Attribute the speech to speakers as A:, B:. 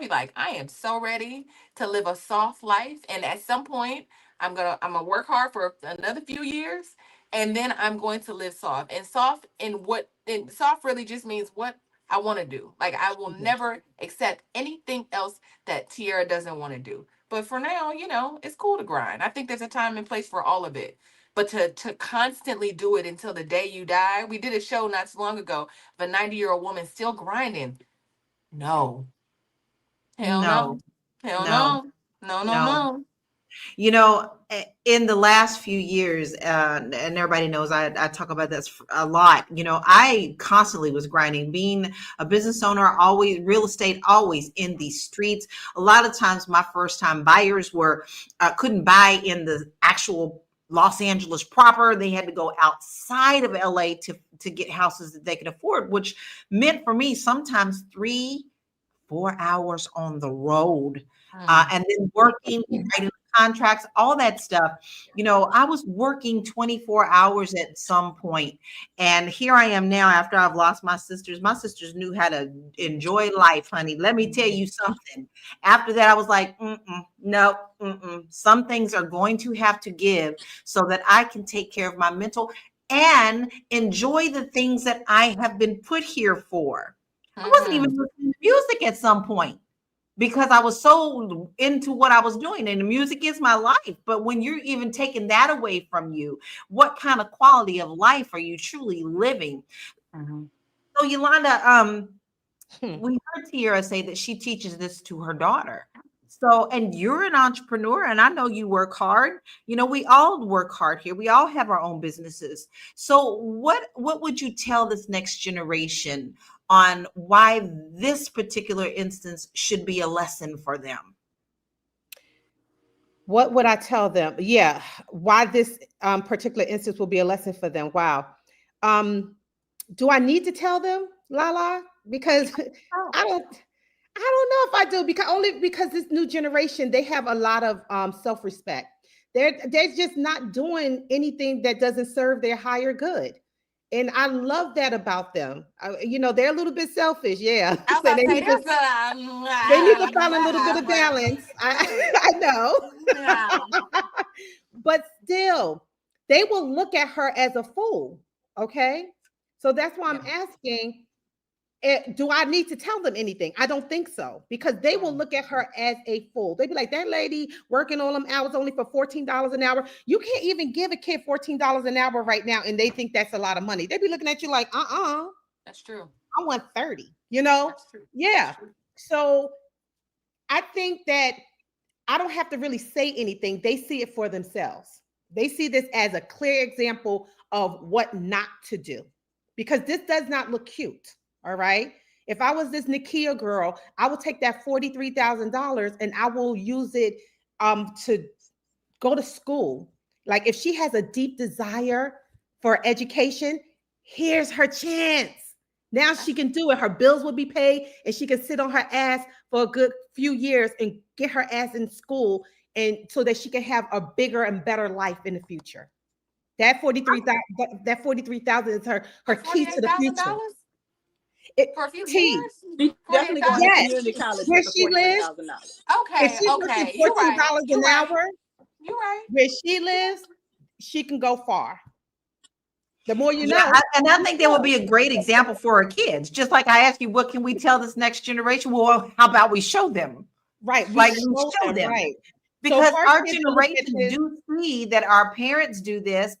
A: be like, I am so ready to live a soft life. And at some point, I'm gonna work hard for another few years, and then I'm going to live soft. And soft in what and soft really just means what I want to do. Like I will never accept anything else that Tiara doesn't want to do. But for now, it's cool to grind. I think there's a time and place for all of it. But to constantly do it until the day you die. We did a show not too long ago of a 90-year-old woman still grinding. No. Hell
B: No,
A: no. Hell
B: no,
A: no. No, no,
B: no.
A: no.
B: In the last few years, and everybody knows I talk about this a lot. I constantly was grinding, being a business owner, always real estate, always in these streets. A lot of times, my first time buyers were couldn't buy in the actual Los Angeles proper. They had to go outside of LA to get houses that they could afford, which meant for me sometimes 3-4 hours on the road,
A: Mm.
B: and then working, writing contracts, all that stuff. I was working 24 hours at some point, and here I am now after I've lost my sisters. My sisters knew how to enjoy life, honey. Let me tell you something. After that, I was like, no, some things are going to have to give so that I can take care of my mental and enjoy the things that I have been put here for. I wasn't even
A: Mm-hmm.
B: listening to music at some point because I was so into what I was doing, and the music is my life. But when you're even taking that away from you, what kind of quality of life are you truly living?
A: Mm-hmm.
B: So Yolanda,
C: Hmm.
B: we heard Tiara say that she teaches this to her daughter. So, and you're an entrepreneur, and I know you work hard. We all work hard here. We all have our own businesses. So, what would you tell this next generation on why this particular instance should be a lesson for them?
C: What would I tell them? Yeah, why this particular instance will be a lesson for them. Wow. Um, do I need to tell them, Lala? Because
B: Oh,
C: I don't. I don't know if I do, because only because this new generation, they have a lot of self-respect. They're just not doing anything that doesn't serve their higher good. And I love that about them. They're a little bit selfish, yeah.
A: I was
C: So
A: about to say there's a
C: they need to find a little bit of balance. I know.
A: yeah.
C: But still, they will look at her as a fool. Okay. So that's why I'm
A: Yeah.
C: asking, do I need to tell them anything? I don't think so, because they will
A: Mm.
C: look at her as a fool. They'd be like, that lady working all them hours only for $14 an hour. You can't even give a kid $14 an hour right now, and they think that's a lot of money. They'd be looking at you like,
A: That's true.
C: I want 30, you know?
A: That's true. That's
C: Yeah.
A: true.
C: So I think that I don't have to really say anything. They see it for themselves. They see this as a clear example of what not to do, because this does not look cute. All right. If I was this Nakia girl, I will take that $43,000 and I will use it to go to school. Like, if she has a deep desire for education, here's her chance. Now she can do it. Her bills will be paid, and she can sit on her ass for a good few years and get her ass in school, and so that she can have a bigger and better life in the future. That 43,000 is her
A: For
C: key to
A: forty-eight
C: the
A: thousand
C: future.
A: dollars
C: It
A: for a few
C: T.
A: years.
D: She's definitely
A: Forty-eight
D: going to
A: thousand.
C: Yes,
D: community college
C: where
D: with the
C: she lives,
D: $48,000.
C: if
A: Okay.
C: she's working
A: Okay. You're right.
C: $14
A: You're
C: an
A: right.
C: hour,
A: You're right.
C: where she lives, she can go far. The more you
B: yeah,
C: know.
B: and I think that would be a great example for our kids. Just like I asked you, what can we tell this next generation? Well, how about we show them?
C: Right. We
B: Like we
C: show
B: show
C: them,
B: them.
C: right. So
B: Because
C: her
B: our
C: kids will look at
B: generation
C: this.
B: do see that our parents do this,